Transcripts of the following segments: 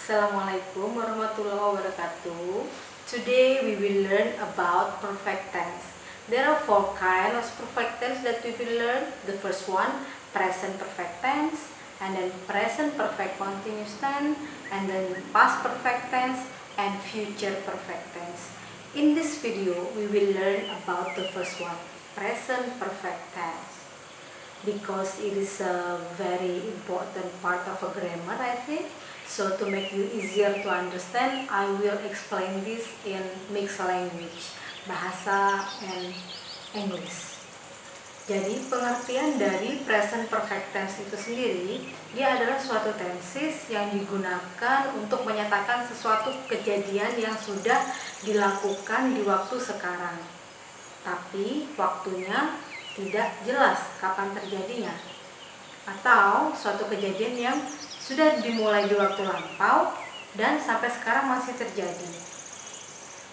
Assalamualaikum warahmatullahi wabarakatuh. Today we will learn about perfect tense. There are four kinds of perfect tense that we will learn. The first one, present perfect tense, and then present perfect continuous tense, and then past perfect tense, and future perfect tense. In this video, we will learn about the first one, present perfect tense, because it is a very important part of a grammar, I think. So to make you easier to understand, I will explain this in mixed language, bahasa and English. Jadi pengertian dari present perfect tense itu sendiri, dia adalah suatu tenses yang digunakan untuk menyatakan sesuatu kejadian yang sudah dilakukan di waktu sekarang, tapi waktunya tidak jelas kapan terjadinya, atau suatu kejadian yang sudah dimulai di waktu lampau dan sampai sekarang masih terjadi.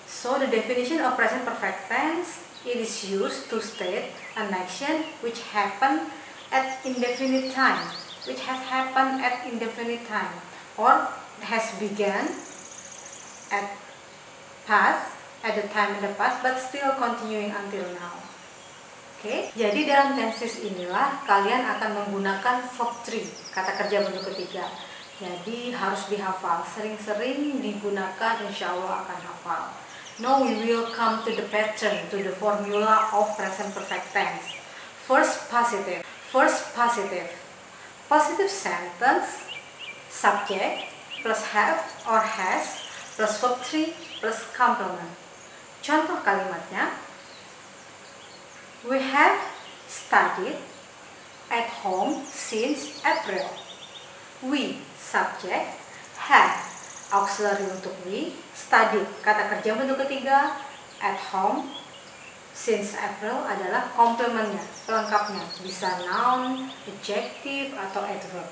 So the definition of present perfect tense, it is used to state an action which happened at indefinite time, or has begun at the time in the past, but still continuing until now. Oke, jadi dalam tenses inilah kalian akan menggunakan verb 3, kata kerja bentuk ketiga. Jadi harus dihafal, sering-sering digunakan, insya Allah akan hafal. Now we will come to the pattern, to the formula of present perfect tense. First, positive. Positive sentence, subject plus have or has plus verb 3 plus complement. Contoh kalimatnya, we have studied at home since April. We, subject, have, auxiliary untuk we, studied, kata kerja bentuk ketiga, at home, since April adalah komplementnya, pelengkapnya, bisa noun, adjective, atau adverb.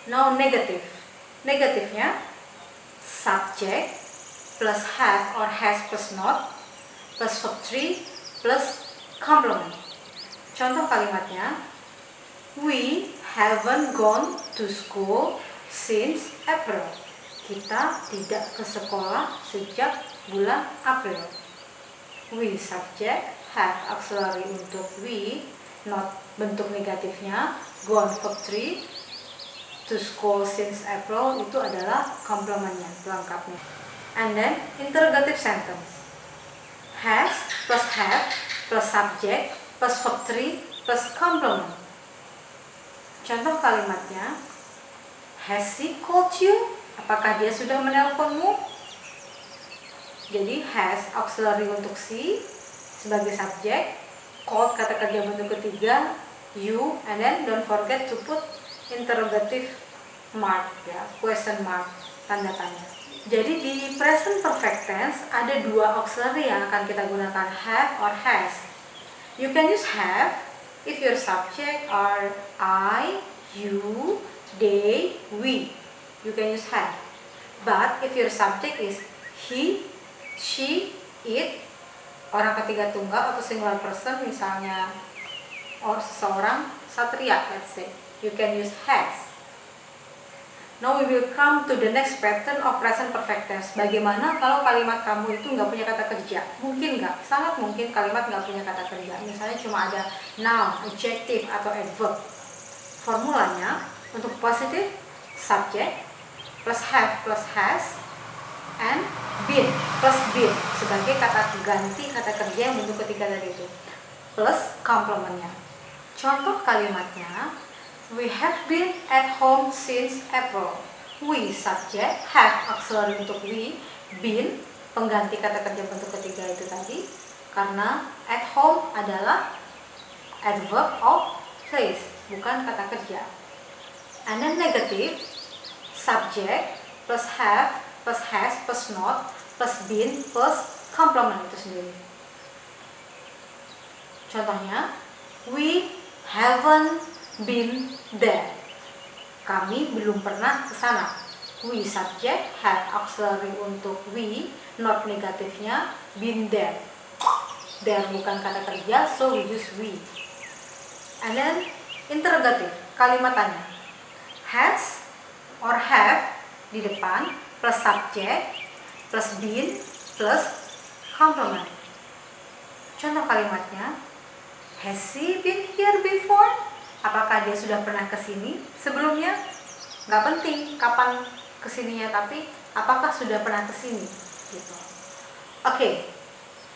Now negative. Negatifnya, subject plus have or has plus not plus verb 3 plus complement. Contoh kalimatnya, we haven't gone to school since April. Kita tidak ke sekolah sejak bulan April. We, subject, have, auxiliary untuk we, not bentuk negatifnya, gone verb 3, to school since April itu adalah complementnya, pelengkapnya. And then interrogative sentence, has plus have plus subject plus verb 3 plus complement. Contoh kalimatnya, has he called you? Apakah dia sudah menelponmu? Jadi has auxiliary untuk si sebagai subjek, called kata kerja bentuk ketiga, you, and then don't forget to put interrogative mark, ya, question mark, tanda tanya. Jadi di present perfect tense ada dua auxiliary yang akan kita gunakan, have or has. You can use have if your subject are I, you, they, we. You can use have. But if your subject is he, she, it, orang ketiga tunggal atau singular person, misalnya seseorang, satria, let's say, you can use has. Now we will come to the next pattern of present perfect tense. Bagaimana kalau kalimat kamu itu nggak punya kata kerja? Mungkin nggak? Sangat mungkin kalimat nggak punya kata kerja. Misalnya cuma ada noun, adjective, atau adverb. Formulanya untuk positive, subject plus have plus has, and been plus been sebagai kata ganti kata kerja yang bentuk ketiga tadi itu, plus complementnya. Contoh kalimatnya, we have been at home since April. We, subject, have, auxiliary untuk we, been, pengganti kata kerja bentuk ketiga itu tadi, karena at home adalah adverb of place, bukan kata kerja. And then negative, subject plus have plus has plus not plus been plus complement itu sendiri. Contohnya, we haven't been there. Kami belum pernah ke sana. We, subject, have, auxiliary untuk we, not negatifnya, been there. There bukan kata kerja, so we use we. And then interrogative, kalimatannya, has or have di depan plus subject plus been plus complement. Contoh kalimatnya, has he been here before? Apakah dia sudah pernah kesini sebelumnya? Nggak penting kapan kesininya, tapi apakah sudah pernah kesini gitu. Oke,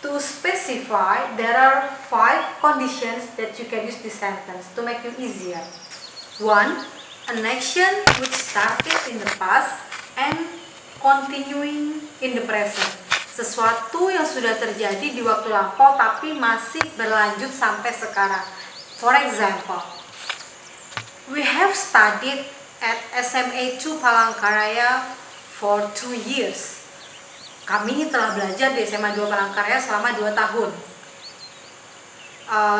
to specify, there are 5 conditions that you can use this sentence to make it easier. 1. An action which started in the past and continuing in the present. Sesuatu yang sudah terjadi di waktu lampau tapi masih berlanjut sampai sekarang. For example, we have studied at SMA 2 Palangkaraya for 2 years. Kami telah belajar di SMA 2 Palangkaraya selama 2 tahun.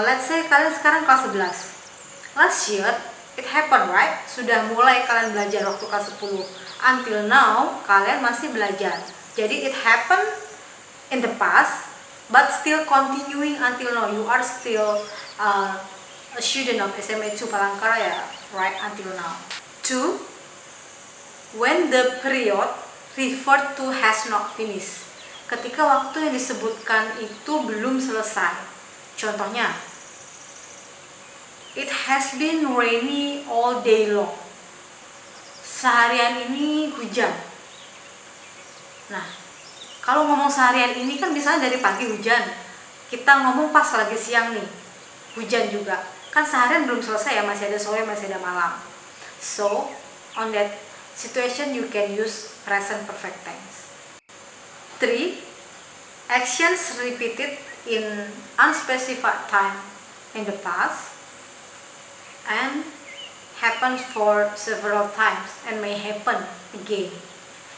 Let's say kalian sekarang kelas 11. Last year, it happened, right? Sudah mulai kalian belajar waktu kelas 10. Until now, kalian masih belajar. Jadi it happened in the past, but still continuing until now. You are still a student of SMA 2 Palangkaraya, right? Until now. 2. When the period referred to has not finished. Ketika waktu yang disebutkan itu belum selesai. Contohnya, it has been rainy all day long. Seharian ini hujan. Nah, kalau ngomong seharian ini kan misalnya dari pagi hujan, kita ngomong pas lagi siang nih, hujan juga. Kan seharian belum selesai ya, masih ada sore, masih ada malam. So, on that situation you can use present perfect tense. 3. Actions repeated in unspecified time in the past and happens for several times and may happen again.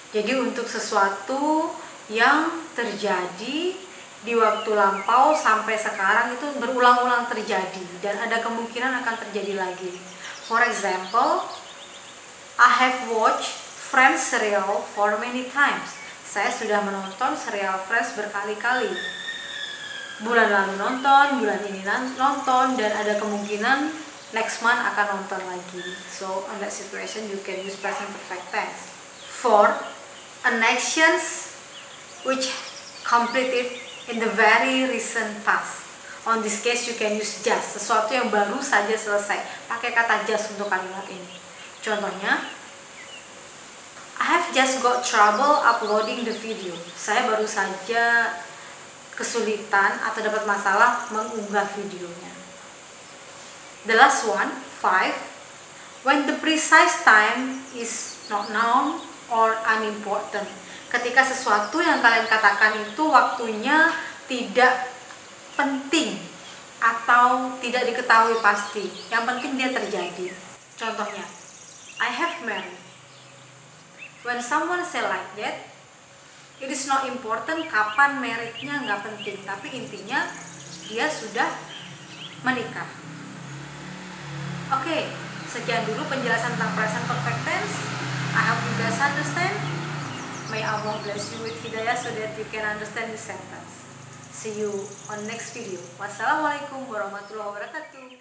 Jadi untuk sesuatu yang terjadi di waktu lampau sampai sekarang itu berulang-ulang terjadi dan ada kemungkinan akan terjadi lagi. For example, I have watched Friends serial for many times. Saya sudah menonton serial Friends berkali-kali. Bulan lalu nonton, bulan ini nonton, dan ada kemungkinan next month akan nonton lagi. So on that situation you can use present perfect tense. 4. An actions which completed in the very recent past. On this case you can use just, sesuatu yang baru saja selesai. Pakai kata just untuk kalimat ini. Contohnya, I have just got trouble uploading the video. Saya baru saja kesulitan atau dapat masalah mengunggah videonya. The last one, 5. When the precise time is not known or unimportant. Ketika sesuatu yang kalian katakan itu waktunya tidak penting atau tidak diketahui pasti. Yang penting dia terjadi. Contohnya, I have married. When someone say like that, it is not important kapan marriage-nya, nggak penting. Tapi intinya dia sudah menikah. Oke, sekian dulu penjelasan tentang present perfect tense. I hope you guys understand. May Allah bless you with hidayah so that you can understand this sentence. See you on next video. Wassalamualaikum warahmatullahi wabarakatuh.